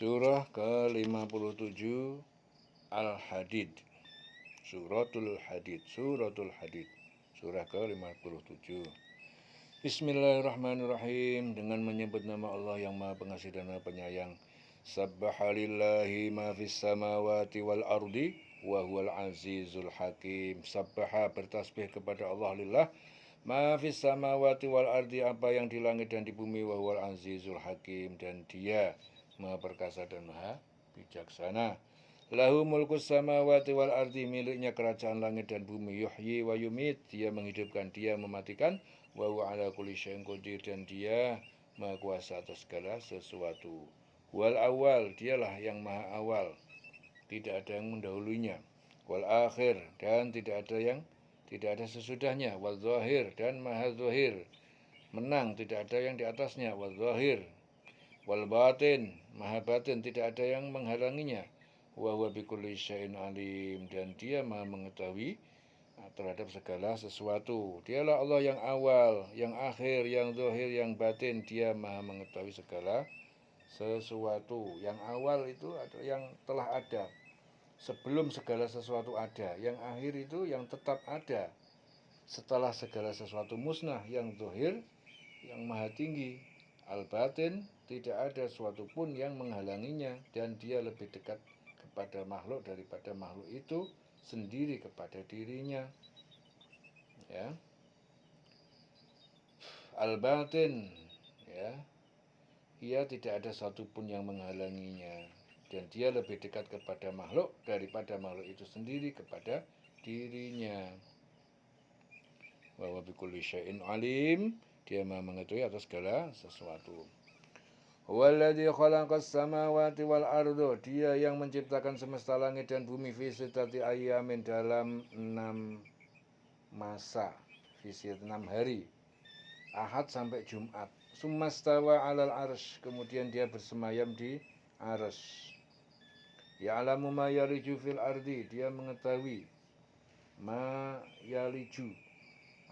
Surah ke-57 Al-Hadid. Suratul Hadid. Surah ke-57. Bismillahirrahmanirrahim. Dengan menyebut nama Allah yang Maha Pengasih dan Maha Penyayang. Sabbahalillahi ma fis samawati wal ardi wa huwal azizul hakim. Sabbaha, bertasbih kepada Allah lillah, ma fis samawati wal ardi, apa yang di langit dan di bumi, wa huwal azizul hakim, dan Dia Maha perkasa dan maha bijaksana. Lahu mulkus samawati wal ardi, miliknya kerajaan langit dan bumi. Yuhyi wa yumit, Dia menghidupkan, Dia mematikan. Wa huwa ala kulli syai'in qadir, dan Dia maha kuasa atas segala sesuatu. Wal awal, Dialah yang maha awal, tidak ada yang mendahulunya. Wal akhir, dan tidak ada sesudahnya. Wal zahir, dan maha zahir, menang, tidak ada yang di atasnya. Wal zahir. Wal batin, maha batin, tidak ada yang menghalanginya. Wa huwa bikulli syai'in alim, dan Dia maha mengetahui terhadap segala sesuatu. Dialah Allah yang awal, yang akhir, yang zahir, yang batin. Dia maha mengetahui segala sesuatu. Yang awal itu adalah yang telah ada sebelum segala sesuatu ada. Yang akhir itu yang tetap ada setelah segala sesuatu musnah. Yang zahir, yang maha tinggi. Al-batin, tidak ada suatu pun yang menghalanginya, dan Dia lebih dekat kepada makhluk daripada makhluk itu sendiri kepada dirinya. Ya. Al-batin, ya, Ia tidak ada satu pun yang menghalanginya, dan Dia lebih dekat kepada makhluk daripada makhluk itu sendiri kepada dirinya. Wa huwa bikulli syai'in alim, Dia maha mengetahui atas segala sesuatu. Huwallazi khalaqas samawati wal ardo, Dia yang menciptakan semesta langit dan bumi, fi sittati ayyamin, dalam 6 masa, fi 6 hari, Ahad sampai Jumat. Summastawa alal arsh, kemudian Dia bersemayam di arsy. Ya'lamu ma yaliju fil ardi, Dia mengetahui ma yaliju,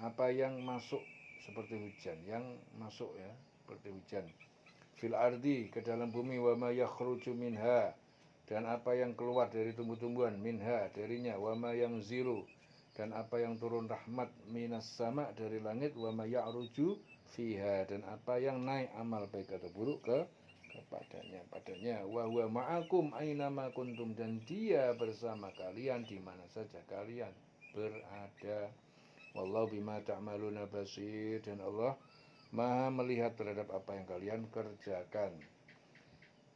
apa yang masuk seperti hujan, yang masuk ya seperti hujan, fil ardi, ke dalam bumi, wa ma yakhruju minha, dan apa yang keluar dari tumbuh-tumbuhan, minha, darinya, wa ma yanzilu, dan apa yang turun rahmat, minas sama, dari langit, wa ma ya'ruju fiha, dan apa yang naik amal baik atau buruk padanya, wa huwa ma'akum aina ma kuntum, dan Dia bersama kalian di mana saja kalian berada. Wallahu bima ta'maluna basir, dan Allah maha melihat terhadap apa yang kalian kerjakan.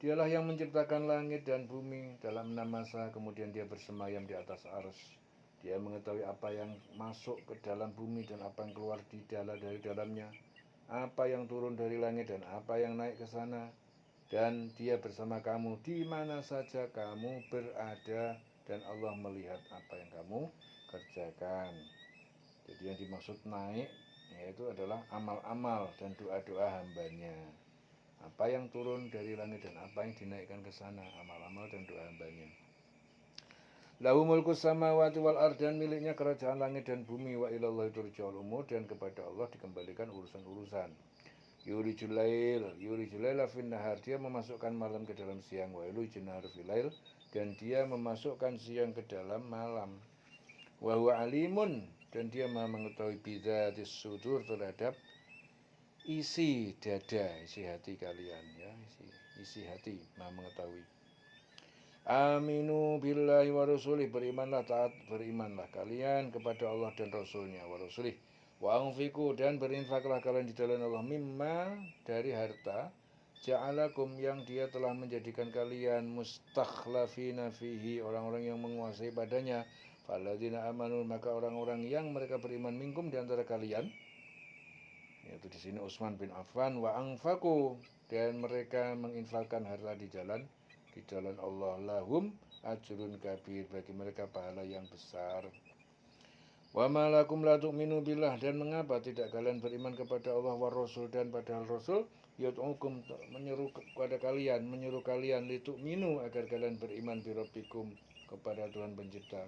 Dialah yang menciptakan langit dan bumi dalam 6 masa, kemudian Dia bersemayam di atas arsy. Dia mengetahui apa yang masuk ke dalam bumi dan apa yang keluar dari dalamnya, apa yang turun dari langit dan apa yang naik ke sana. Dan Dia bersama kamu di mana saja kamu berada, dan Allah melihat apa yang kamu kerjakan. Jadi yang dimaksud naik yaitu adalah amal-amal dan doa-doa hambanya. Apa yang turun dari langit dan apa yang dinaikkan ke sana, amal-amal dan doa hambanya. Lahu mulkus samawati wal ard, dan miliknya kerajaan langit dan bumi. Wa ilallahi turja'ul umur, dan kepada Allah dikembalikan urusan-urusan. Yulijul laila fin nahar, Dia memasukkan malam ke dalam siang. Wa yulijul nahar fil lail, dan Dia memasukkan siang ke dalam malam. Wa huwa alimun, dan Dia maha mengetahui bidzatis sudur, terhadap isi dada, isi hati kalian, ya, isi hati, maha mengetahui. Aminu billahi wa rasulih, berimanlah kalian kepada Allah dan Rasulnya, wa rasulih. Wa anfiku, dan berinfaklah kalian di jalan Allah, mimma, dari harta, ja'alakum, yang Dia telah menjadikan kalian mustakhlafina fihi, orang-orang yang menguasai padanya. Falladzina amanu, maka orang-orang yang mereka beriman, minkum, di antara kalian, yaitu di sini Utsman bin Affan, wa anfaku, dan mereka menginfakkan harta di jalan Allah, lahum ajrun kabir, bagi mereka pahala yang besar. Wa ma lakum la tu'minu billah, dan mengapa tidak kalian beriman kepada Allah wa Rasul, dan padahal Rasul yad'ukum, menyuruh kalian litu'minu, agar kalian beriman bi rabbikum, kepada Tuhan pencipta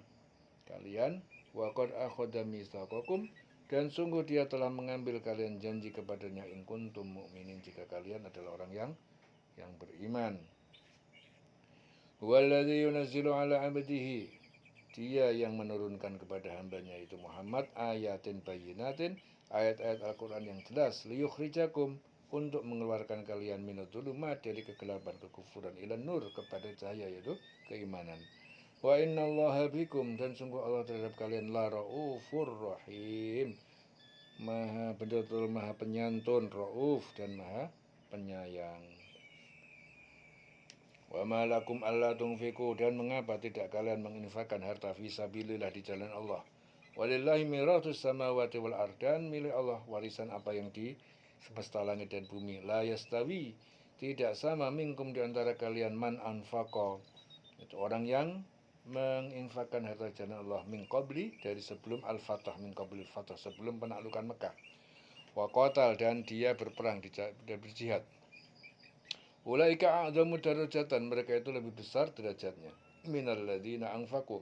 kalian. Wa qad akhadha mitsaqakum, dan sungguh Dia telah mengambil kalian janji kepadanya, in kuntum mu'minin, jika kalian adalah orang yang beriman. Huwallazi yunazzilu ala abdihi. Dia yang menurunkan kepada hambanya itu Muhammad ayatin bayyinatin, ayat-ayat Al-Quran yang jelas, liyukhrijakum, untuk mengeluarkan kalian minadh-dhulumat, dari kegelapan kekufuran, ila nur, kepada cahaya, yaitu keimanan. Wa innallaha bikum, dan sungguh Allah terhadap kalian la raufur rahim, maha betul-betul maha penyantun, rauf, dan maha penyayang. Wa ma lakum alla tunfiqu, dan mengapa tidak kalian menginfakkan harta fisabilillah, di jalan Allah. Walillahi mirathus samawati wal ard, dan milik Allah warisan apa yang di semesta langit dan bumi. La yastawi, tidak sama, minkum, di antara kalian, man anfaqa, itu orang yang menginfakkan harta jalan Allah, min qabli, dari sebelum al-fatah, min qabli al-fatah, sebelum penaklukan Mekah. Wa qatal, dan dia berperang dan berjihad. Ulaika a'zamu darajatan, mereka itu lebih besar derajatnya, minal ladzina anfaqu,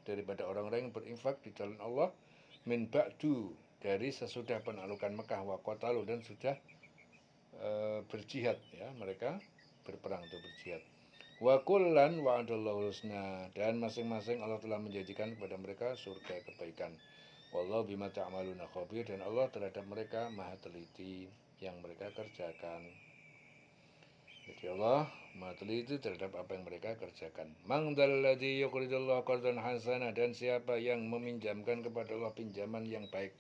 daripada orang-orang yang berinfak di jalan Allah, min ba'du, dari sesudah penaklukan Mekah, wa qatalu, dan sudah berjihad, ya, mereka berperang atau berjihad. Wa kullan wa'adallahu husna, dan masing-masing Allah telah menjanjikan kepada mereka surga kebaikan. Wallahu bima ta'maluna khabir, dan Allah terhadap mereka maha teliti yang mereka kerjakan. Jadi Allah maha teliti terhadap apa yang mereka kerjakan. Man dzalladzi yuqridullaha qardan hasana, dan siapa yang meminjamkan kepada Allah pinjaman yang baik,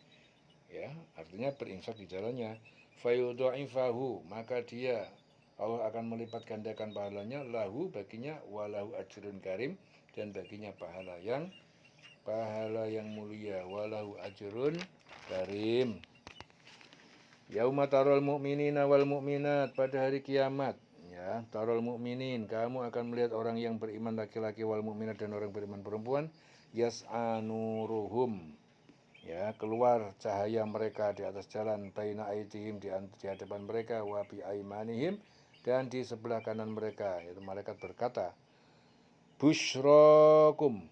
ya, artinya berinfak di jalannya. Fayudha'ifahu, maka dia, Allah akan melipat gandakan pahalanya, lahu, baginya, walahu ajrun karim, dan baginya pahala yang mulia, walahu ajrun karim. Yauma tarul mu'minina wal mu'minat, pada hari kiamat, ya, tarul mu'minin, kamu akan melihat orang yang beriman laki-laki, wal mu'minat, dan orang beriman perempuan, yas'a nuruhum, ya, keluar cahaya mereka di atas jalan, baina aidihim, di hadapan mereka, wa bi aimanihim, dan di sebelah kanan mereka, yaitu malaikat berkata, busyrakum,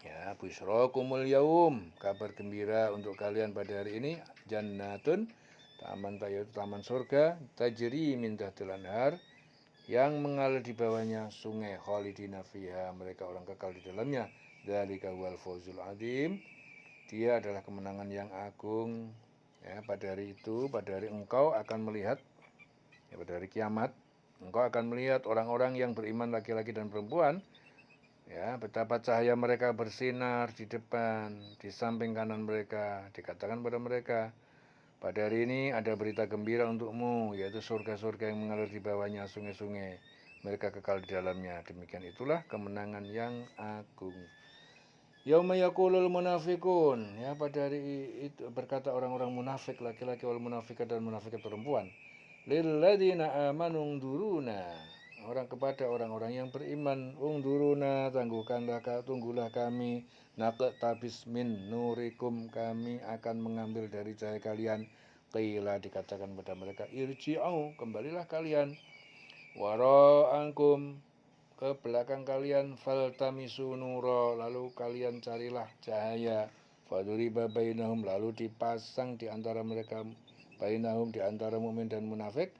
ya, busyrakumul yaum, kabar gembira untuk kalian pada hari ini, jannatun, taman, yaitu taman surga, tajri min tahtil anhar, yang mengalir di bawahnya sungai, khalidina fiha, mereka orang kekal di dalamnya. Dzalika wal fawzul adzim, dia adalah kemenangan yang agung, ya. Pada hari itu, pada hari engkau akan melihat, ya, pada hari kiamat, engkau akan melihat orang-orang yang beriman laki-laki dan perempuan, ya, betapa cahaya mereka bersinar di depan, di samping kanan mereka. Dikatakan pada mereka, pada hari ini ada berita gembira untukmu, yaitu surga-surga yang mengalir di bawahnya sungai-sungai, mereka kekal di dalamnya. Demikian itulah kemenangan yang agung. Yauma yaqulul munafiqun, ya, pada hari itu berkata orang-orang munafik laki-laki, wal munafikat, dan munafikat perempuan, lil ladzina amanu unduruna, orang kepada orang-orang yang beriman, unduruna, tunggulah kami, naqtabis min nurikum, kami akan mengambil dari cahaya kalian. Qila, dikatakan pada mereka, irji'u, kembalilah kalian, wara'ankum, ke belakang kalian, faltamisu nura, lalu kalian carilah cahaya, faduriba bainahum, lalu dipasang di antara mereka, bainahum, di antara mukmin dan munafik,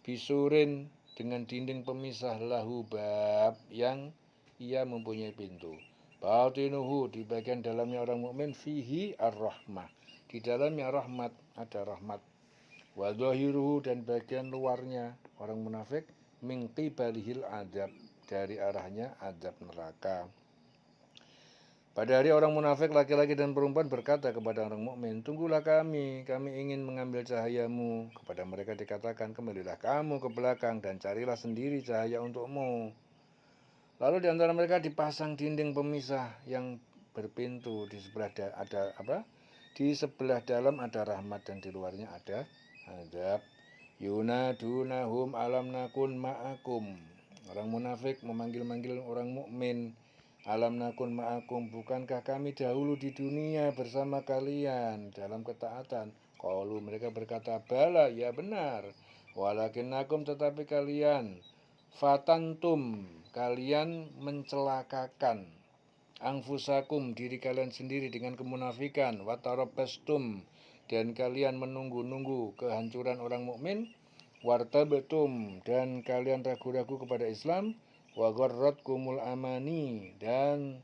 bisurin, dengan dinding pemisah, lahu bab, yang ia mempunyai pintu, batinuhu, di bagian dalamnya orang mukmin, fihi ar-rahmah, di dalamnya rahmat, ada rahmat, wa dhahiruhu, dan bagian luarnya orang munafik, min qibalihil adab, dari arahnya azab neraka. Pada hari orang munafik laki-laki dan perempuan berkata kepada orang mukmin, tunggulah kami ingin mengambil cahayamu. Kepada mereka dikatakan, kembalilah kamu ke belakang dan carilah sendiri cahaya untukmu. Lalu di antara mereka dipasang dinding pemisah yang berpintu, di sebelah di sebelah dalam ada rahmat, dan di luarnya ada azab. Yunadunahum alam nakun ma'akum, orang munafik memanggil-manggil orang mukmin, alam nakun ma'akum, bukankah kami dahulu di dunia bersama kalian dalam ketaatan? Qalu, mereka berkata, bala, ya benar, walakinnakum, tetapi kalian, fatantum, kalian mencelakakan, anfusakum, diri kalian sendiri dengan kemunafikan, watarabastum, dan kalian menunggu-nunggu kehancuran orang mukmin, wartabtum, dan kalian ragu-ragu kepada Islam, wa gharratkumul amani, dan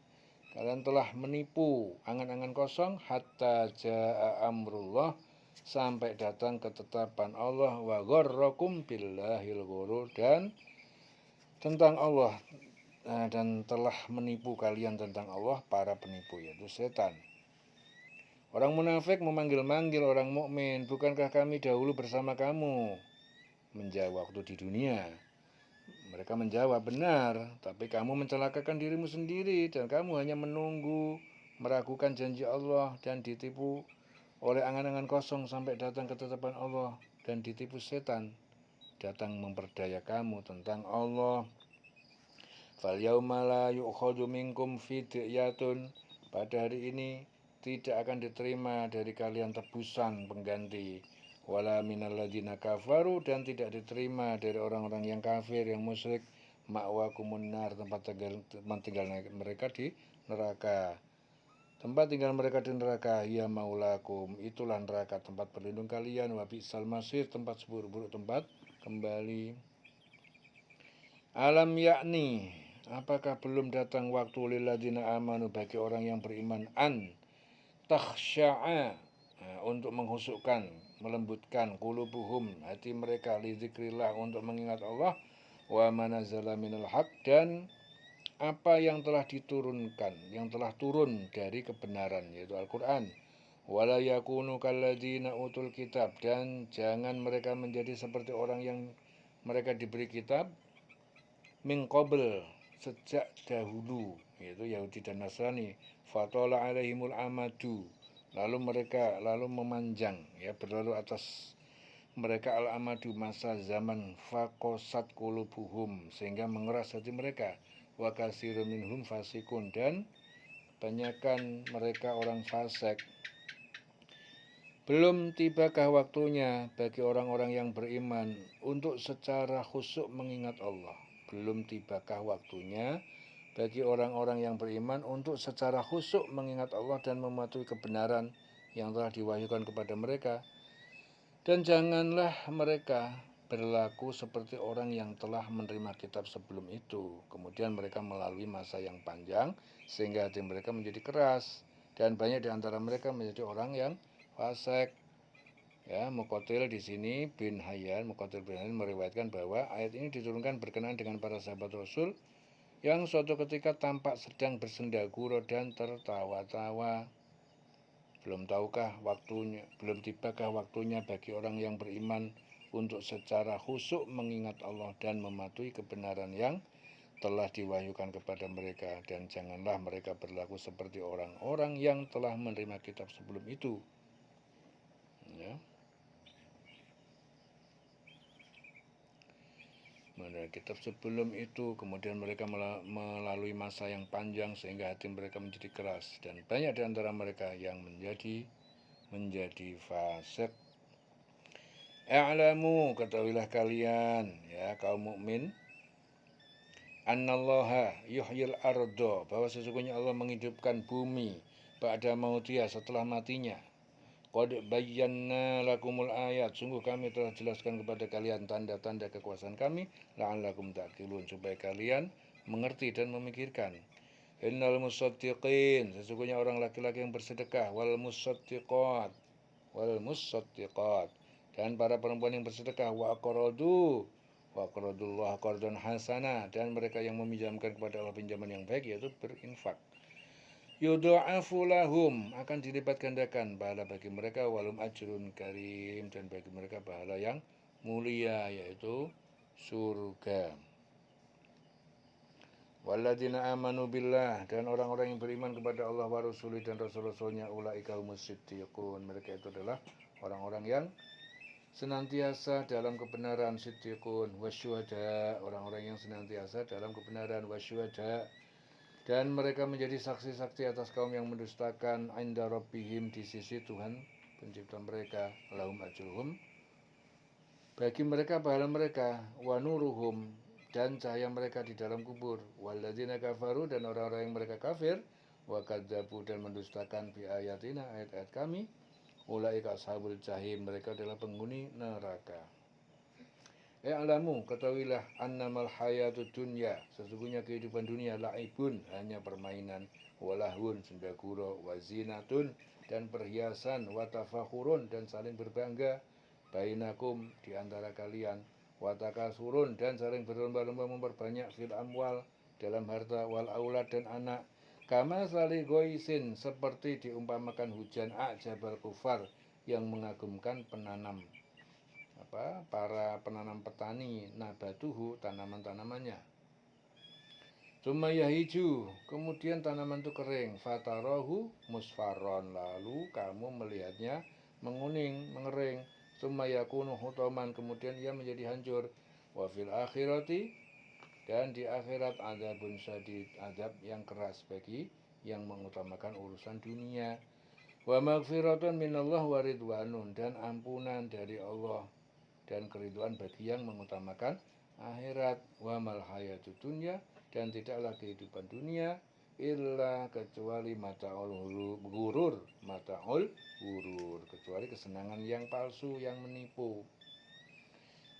kalian telah menipu angan-angan kosong, hatta jaa amrullah, sampai datang ketetapan Allah, wa gharrakum billahil ghurur, dan tentang Allah, dan telah menipu kalian tentang Allah para penipu, yaitu setan. Orang munafik memanggil-manggil orang mukmin, bukankah kami dahulu bersama kamu? Menjawab waktu di dunia. Mereka menjawab, benar, tapi kamu mencelakakan dirimu sendiri dan kamu hanya menunggu, meragukan janji Allah dan ditipu oleh angan-angan kosong sampai datang ketetapan Allah dan ditipu setan datang memperdaya kamu tentang Allah. Fal yauma la yu'khadhu minkum fidyatun, pada hari ini tidak akan diterima dari kalian tebusan pengganti, wala minal ladzina kafaru, dan tidak diterima dari orang-orang yang kafir, yang musyrik, ma'wakumun nar, tempat tinggal mereka di neraka. Tempat tinggal mereka di neraka, ya maulakum, itulah neraka tempat berlindung kalian, wa bi'sal masir, tempat seburuk-buruk tempat kembali. Alam yakni, apakah belum datang waktu lilladzina amanu, bagi orang yang beriman, an takhsya'a, untuk menghusukkan, melembutkan, qulubuhum, hati mereka, li dzikrillah, untuk mengingat Allah, wa manazala minal haq, dan apa yang telah diturunkan, yang telah turun dari kebenaran, yaitu Al-Quran. Wala yakunu kalladzina utul kitab, dan jangan mereka menjadi seperti orang yang mereka diberi kitab, min qabl, sejak dahulu, yaitu Yahudi dan Nasrani. Fatola alaihimul amadu, lalu memanjang, berlalu atas mereka al-amadu, masa zaman, fakosat qulubuhum, sehingga mengeras hati mereka, wa katsirun minhum fasikun, dan banyakkan mereka orang fasik. Belum tibakah waktunya bagi orang-orang yang beriman untuk secara khusyuk mengingat Allah? Belum tibakah waktunya bagi orang-orang yang beriman untuk secara khusyuk mengingat Allah dan mematuhi kebenaran yang telah diwahyukan kepada mereka? Dan janganlah mereka berlaku seperti orang yang telah menerima kitab sebelum itu, kemudian mereka melalui masa yang panjang sehingga hati mereka menjadi keras, dan banyak di antara mereka menjadi orang yang fasik. Muqatil di sini bin Hayyan meriwayatkan bahwa ayat ini diturunkan berkenaan dengan para sahabat Rasul yang suatu ketika tampak sedang bersenda gurau dan tertawa-tawa. Belum tibakah waktunya bagi orang yang beriman untuk secara khusyuk mengingat Allah dan mematuhi kebenaran yang telah diwahyukan kepada mereka, dan janganlah mereka berlaku seperti orang-orang yang telah menerima kitab sebelum itu. Menerima kitab sebelum itu, kemudian mereka melalui masa yang panjang sehingga hati mereka menjadi keras, dan banyak di antara mereka yang menjadi fasik. A'lamu, ketahuilah kalian, kaum mukmin, annallaha yuhyil ardo, bahwa sesungguhnya Allah menghidupkan bumi ba'da mautiha, setelah matinya. Qad bayyana lakumul ayat, sungguh kami telah jelaskan kepada kalian tanda-tanda kekuasaan kami, la'allakum ta'qilun, supaya kalian mengerti dan memikirkan. Innal musaddiqin, sesungguhnya orang laki-laki yang bersedekah, wal musaddiqat, dan para perempuan yang bersedekah, wa aqradullah qardan hasana, dan mereka yang meminjamkan kepada Allah pinjaman yang baik, yaitu berinfak. Yudha'afu lahum, akan dilipat gandakan pahala bagi mereka, walum ajrun karim, dan bagi mereka pahala yang mulia, yaitu surga. Walladzina amanu billah, dan orang-orang yang beriman kepada Allah wa rasuli dan rasul-rasulnya, ulaika humus siddiqun, mereka itu adalah orang-orang yang senantiasa dalam kebenaran, siddiqun, wasyuhada, orang-orang yang senantiasa dalam kebenaran, wasyuhada, dan mereka menjadi saksi-saksi atas kaum yang mendustakan, inda rabbihim, di sisi Tuhan pencipta mereka, lahum ajruhum, bagi mereka pahala mereka, wa nuruhum, dan cahaya mereka di dalam kubur, walladzina kafaru, dan orang-orang yang mereka kafir, wa kadzabu, dan mendustakan bi ayatina, ayat-ayat kami, ulaika ashabul jahim, mereka adalah penghuni neraka. Alamu, ketahuilah annamal hayatud dunya, sesungguhnya kehidupan dunia laibun, hanya permainan, walahun, senda gurau, wazinatun, dan perhiasan, watafakhurun, dan saling berbangga, bainakum, di antara kalian, watakasurun, dan saling berlomba-lomba memperbanyak fil amwal, dalam harta, wal aulad, dan anak, kama sali goisin, seperti diumpamakan hujan ajabal kufar, yang mengagumkan penanam para penanam petani, nabatuhu, tanaman-tanamannya. Summa yahiju, kemudian tanaman itu kering, fatarahu musfarron, lalu kamu melihatnya menguning, mengering. Summa yakunu hutoman, kemudian ia menjadi hancur. Wa fil akhirati, dan di akhirat azabun syadid, azab yang keras bagi yang mengutamakan urusan dunia. Wa maghfiratun minallah wa ridwanun, dan ampunan dari Allah dan keriduan bagi yang mengutamakan akhirat. Wa mal hayatud dunya, dan tidaklah kehidupan dunia illa kecuali mataul gurur, kecuali kesenangan yang palsu, yang menipu.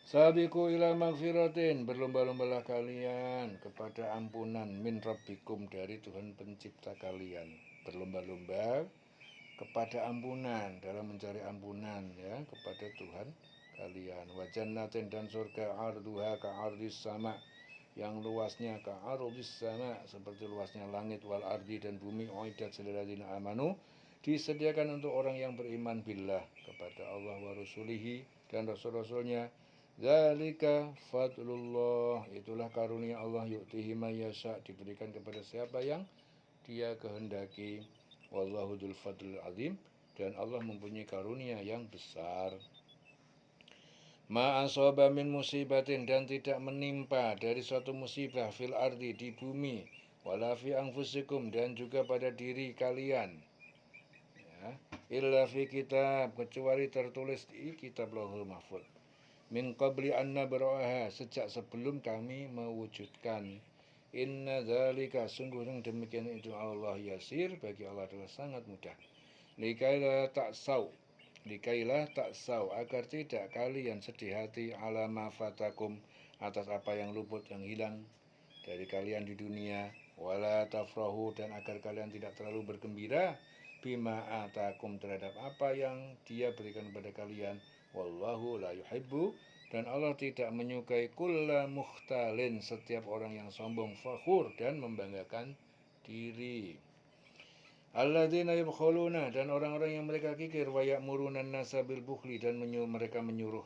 Sabiqu ila magfiratin, berlomba-lombalah kalian kepada ampunan min rabbikum, dari Tuhan pencipta kalian. Berlomba-lomba kepada ampunan, dalam mencari ampunan ya kepada Tuhan kalian. Wa jannatin, dan surga arduha ka ardis sama, yang luasnya ka ardis sama, seperti luasnya langit, wal ardi, dan bumi, uiddat lilladzina amanu, disediakan untuk orang yang beriman billah, kepada Allah, wa rasulihi, dan rasul-rasulnya. Zalika fadlullah, itulah karunia Allah, yu'tihi may yasha, diberikan kepada siapa yang dia kehendaki. Wallahu dzul fadlil azim, dan Allah mempunyai karunia yang besar. Ma asaba min musibatin, dan tidak menimpa dari suatu musibah fil ardi, di bumi, wala fi anfusikum, dan juga pada diri kalian, ya, illa fi kitab, kecuali tertulis di kitab Lauhul Mahfuz, min qabli an nabraha, sejak sebelum kami mewujudkan. Inna dzalika, sungguh yang demikian itu Allah yasir, bagi Allah adalah sangat mudah. Likailah tak sau, agar tidak kalian sedih hati, ala ma fatakum, atas apa yang luput, yang hilang dari kalian di dunia. Wala tafrahu, dan agar kalian tidak terlalu bergembira, bima atakum, terhadap apa yang dia berikan kepada kalian. Wallahu la yuhibbu, dan Allah tidak menyukai kulla mukhtalin, setiap orang yang sombong, fakhur, dan membanggakan diri. Alladzina yabkhuluna, dan orang-orang yang mereka kikir, wa ya'muruna an-nasa bil bukhli, dan mereka menyuruh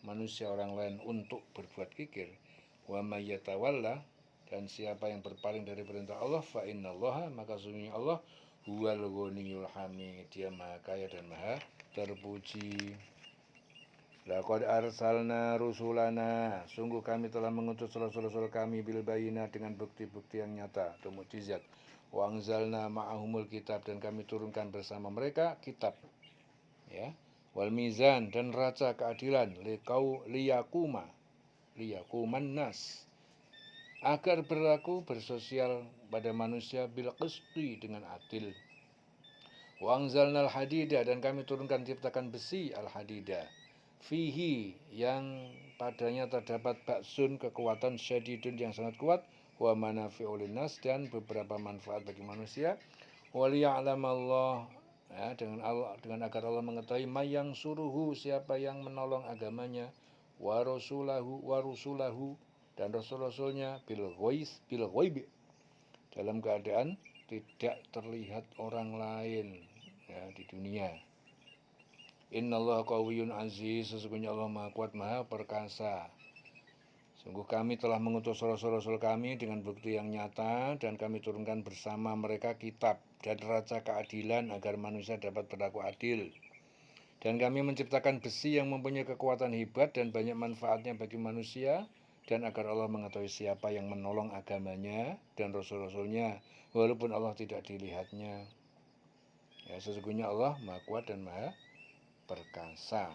manusia orang lain untuk berbuat kikir. Wa may yatawalla, dan siapa yang berpaling dari perintah Allah, fa innallaha, maka sesungguhnya Allah huwal ghaniyul hamid, dia maha kaya dan maha terpuji. Laqad arsalna rusulana, sungguh kami telah mengutus rasul-rasul kami, bil bayinat, dengan bukti-bukti yang nyata atau mukjizat. Wa anzalna ma'ahumul kitab, dan kami turunkan bersama mereka kitab, ya, wal mizan, dan raca keadilan, liyakuman nas, agar berlaku bersosial pada manusia, bil qisti, dengan adil. Wa anzalnal hadida, dan kami turunkan ciptakan besi, al hadida, fihi, yang padanya terdapat baksun, kekuatan, syadidun, yang sangat kuat, wa manafi'u linnas, dan beberapa manfaat bagi manusia. Wa liya'lamallah, ya, dengan agar Allah mengetahui mayang suruhu, siapa yang menolong agamanya, wa rusulahu, dan rasul-rasulnya, bil ghaib, dalam keadaan tidak terlihat orang lain, ya, di dunia. Innallaha qawiyyun aziz, sesungguhnya Allah maha kuat, maha perkasa. Sungguh kami telah mengutus rasul-rasul kami dengan bukti yang nyata, dan kami turunkan bersama mereka kitab dan raca keadilan, agar manusia dapat berlaku adil. Dan kami menciptakan besi yang mempunyai kekuatan hebat dan banyak manfaatnya bagi manusia, dan agar Allah mengetahui siapa yang menolong agamanya dan rasul-rasulnya, walaupun Allah tidak dilihatnya. Ya, sesungguhnya Allah maha kuat dan maha perkasa.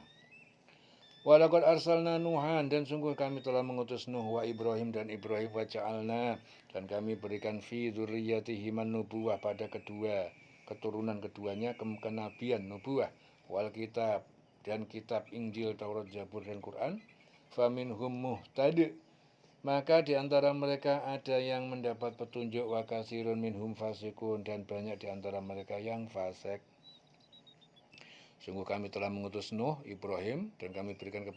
Walaqad arsalna Nuhan, dan sungguh kami telah mengutus Nuh, wa Ibrahim, dan Ibrahim, wa ja'alna, dan kami berikan fi dzurriyyatihiman nubuwah, pada keturunan keduanya kenabian, nubuwah, wal kitab, dan kitab Injil, Taurat, Zabur, dan Quran, faminhum muhtadi, maka di antara mereka ada yang mendapat petunjuk, wa katsirun minhum fasikun, dan banyak di antara mereka yang fasik. Sungguh kami telah mengutus Nuh, Ibrahim, dan kami berikan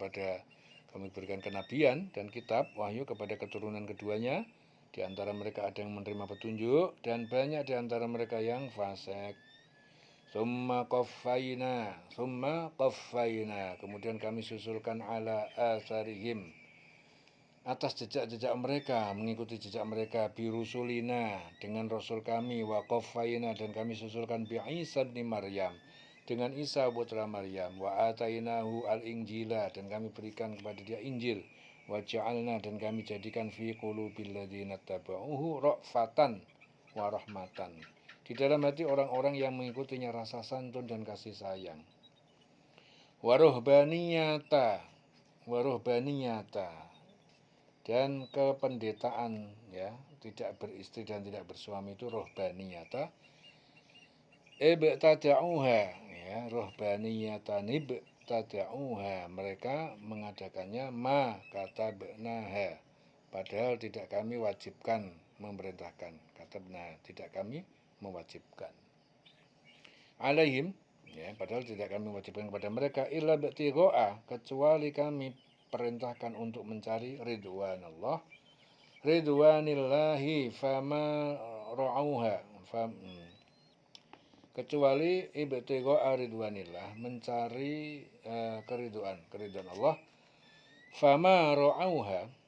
kenabian dan kitab wahyu kepada keturunan keduanya. Di antara mereka ada yang menerima petunjuk dan banyak di antara mereka yang fasik. Summa qaffayna, kemudian kami susulkan ala asarihim, atas jejak-jejak mereka, mengikuti jejak mereka, birusulina, dengan rasul kami, wa qaffayna, dan kami susulkan bi Isa bin Maryam, dengan Isa putra Maryam, wa atainahu al-injila, dan kami berikan kepada dia Injil, wa ja'alna, dan kami jadikan fi qulubil ladzina tabauhu ra'fatan wa rahmatan, di dalam hati orang-orang yang mengikutinya rasa santun dan kasih sayang. Waruhbaniyata, dan kependetaan, ya, tidak beristri dan tidak bersuami itu rohbaniyata. Ibtada'uha, ya, rohbaniyatan ibtada'uha, mereka mengadakannya ma katabnaha, padahal tidak kami wajibkan, memerintahkan. Katabna, tidak kami mewajibkan. Alaihim, ya, padahal tidak kami wajibkan kepada mereka, illa btiqa'a, kecuali kami perintahkan untuk mencari ridwanillahi fama ra'auha, kecuali ibtiqa'a ridwanillah, mencari keridhaan Allah, fama ra'auha,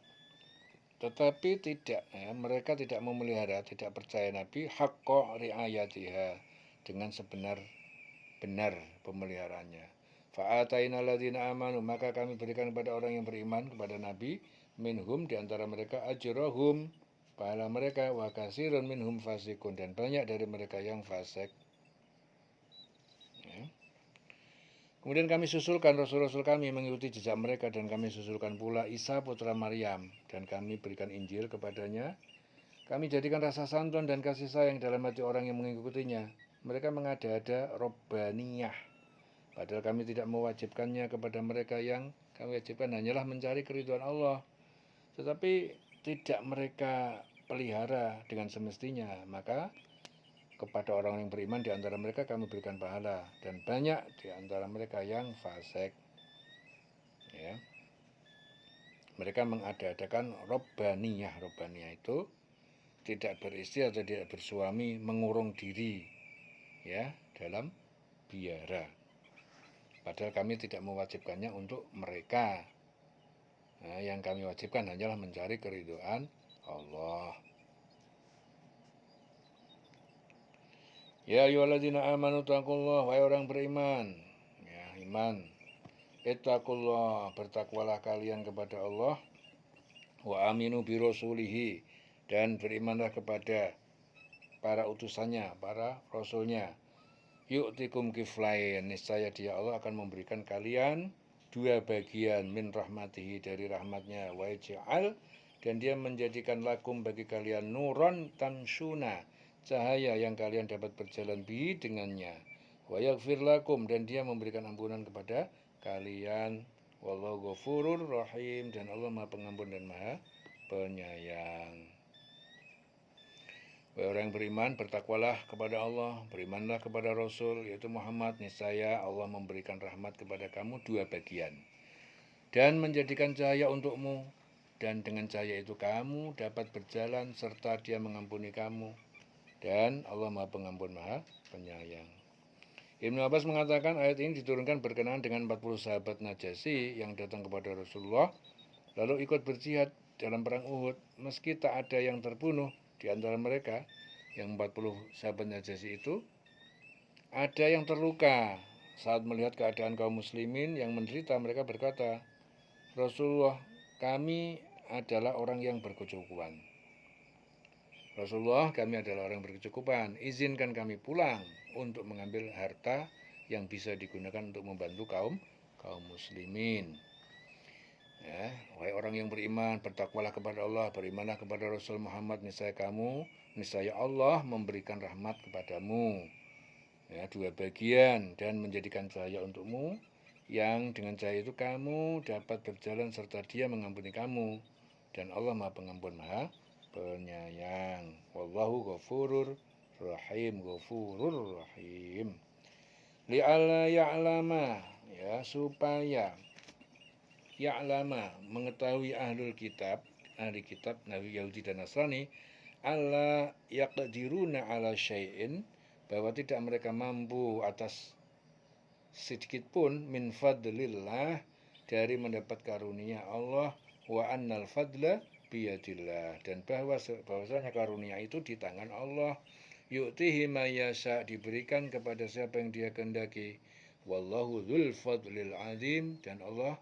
tetapi tidak, ya, mereka tidak memelihara, tidak percaya Nabi, haqqa riayatiha, dengan sebenar-benar pemeliharaannya. Fa'ataina alladzina amanu, maka kami berikan kepada orang yang beriman kepada Nabi, minhum, di antara mereka, ajrahum, pahala mereka, wa katsirun minhum fasikun, dan banyak dari mereka yang fasik. Ya. Kemudian kami susulkan rasul-rasul kami mengikuti jejak mereka, dan kami susulkan pula Isa putra Maryam, dan kami berikan Injil kepadanya. Kami jadikan rasa santun dan kasih sayang dalam hati orang yang mengikutinya. Mereka mengada-ada robbaniyah, padahal kami tidak mewajibkannya kepada mereka. Yang kami wajibkan hanyalah mencari keridhaan Allah, tetapi tidak mereka pelihara dengan semestinya. Maka kepada orang yang beriman di antara mereka kami berikan pahala, dan banyak di antara mereka yang fasik. Ya. Mereka mengada-adakan robbaniyah. Robbaniyah itu tidak beristri atau tidak bersuami, mengurung diri, ya, dalam biara. Padahal kami tidak mewajibkannya untuk mereka. Nah, yang kami wajibkan hanyalah mencari keridhaan Allah. Ya ayyuhalladzina amanu taqullah, wahai orang beriman, ya, iman. Ittaqullah, bertakwalah kalian kepada Allah, wa aminu bi rasulihi, dan berimanlah kepada para utusannya, para rasulnya. Yu'tikum kiflain, niscaya dia Allah akan memberikan kalian dua bagian min rahmatihi, dari rahmatnya, wa ja'al, dan dia menjadikan lakum, bagi kalian, nuron tamsuna, cahaya yang kalian dapat berjalan bi dengannya, wa yaghfir lakum, dan dia memberikan ampunan kepada kalian, wallahu ghafurur rahim, dan Allah Maha Pengampun dan Maha Penyayang. Wahai orang beriman, bertakwalah kepada Allah, berimanlah kepada Rasul, yaitu Muhammad, niscaya Allah memberikan rahmat kepada kamu dua bagian, dan menjadikan cahaya untukmu, dan dengan cahaya itu kamu dapat berjalan, serta dia mengampuni kamu, dan Allah Maha Pengampun Maha Penyayang. Ibnu Abbas mengatakan ayat ini diturunkan berkenaan dengan 40 sahabat Najasyi yang datang kepada Rasulullah, lalu ikut berjihad dalam perang Uhud, meski tak ada yang terbunuh. Di antara mereka, yang 40 sahabat Najasyi itu, ada yang terluka. Saat melihat keadaan kaum muslimin yang menderita, mereka berkata, Rasulullah, kami adalah orang yang berkecukupan. Rasulullah, kami adalah orang berkecukupan, izinkan kami pulang untuk mengambil harta yang bisa digunakan untuk membantu kaum muslimin. Ya, wahai orang yang beriman, bertakwalah kepada Allah, berimanlah kepada Rasul Muhammad, niscaya Allah memberikan rahmat kepadamu, ya, dua bagian, dan menjadikan cahaya untukmu, yang dengan cahaya itu kamu dapat berjalan serta Dia mengampuni kamu. Dan Allah Maha Pengampun, Maha Penyayang. Wallahu ghafurur rahim, ghafurur rahim. Li'alla ya'lama, ya, supaya ya'lama, mengetahui ahli kitab Yahudi dan Nasrani, alla yaqdiruna ala syai'in, bahwa tidak mereka mampu atas sedikit pun min fadlillah, dari mendapat karunia Allah, wa annal fadla biyadillah, dan bahwasanya karunia itu di tangan Allah, yu'tihi ma yasha, diberikan kepada siapa yang Dia kehendaki, wallahu dzul fadlil azim, dan Allah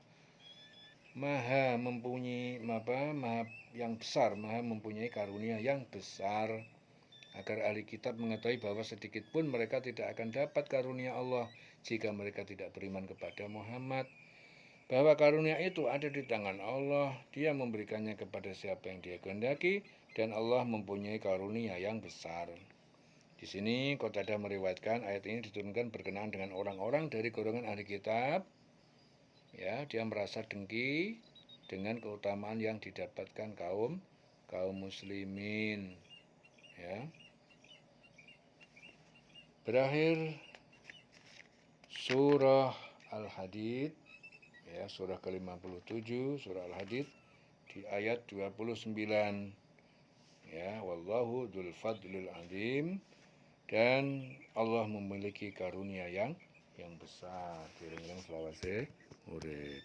maha mempunyai maha yang besar, maha mempunyai karunia yang besar. Agar ahli kitab mengetahui bahwa sedikit pun mereka tidak akan dapat karunia Allah jika mereka tidak beriman kepada Muhammad. Bahwa karunia itu ada di tangan Allah, Dia memberikannya kepada siapa yang Dia kehendaki, dan Allah mempunyai karunia yang besar. Di sini Qatadah meriwayatkan ayat ini diturunkan berkenaan dengan orang-orang dari golongan ahli kitab. Ya, dia merasa dengki dengan keutamaan yang didapatkan kaum muslimin. Ya. Berakhir surah Al-Hadid, ya, surah ke-57, surah Al-Hadid di ayat 29. Ya, wallahu dzul fadlil azim, dan Allah memiliki karunia yang besar. Kirim selawase urip.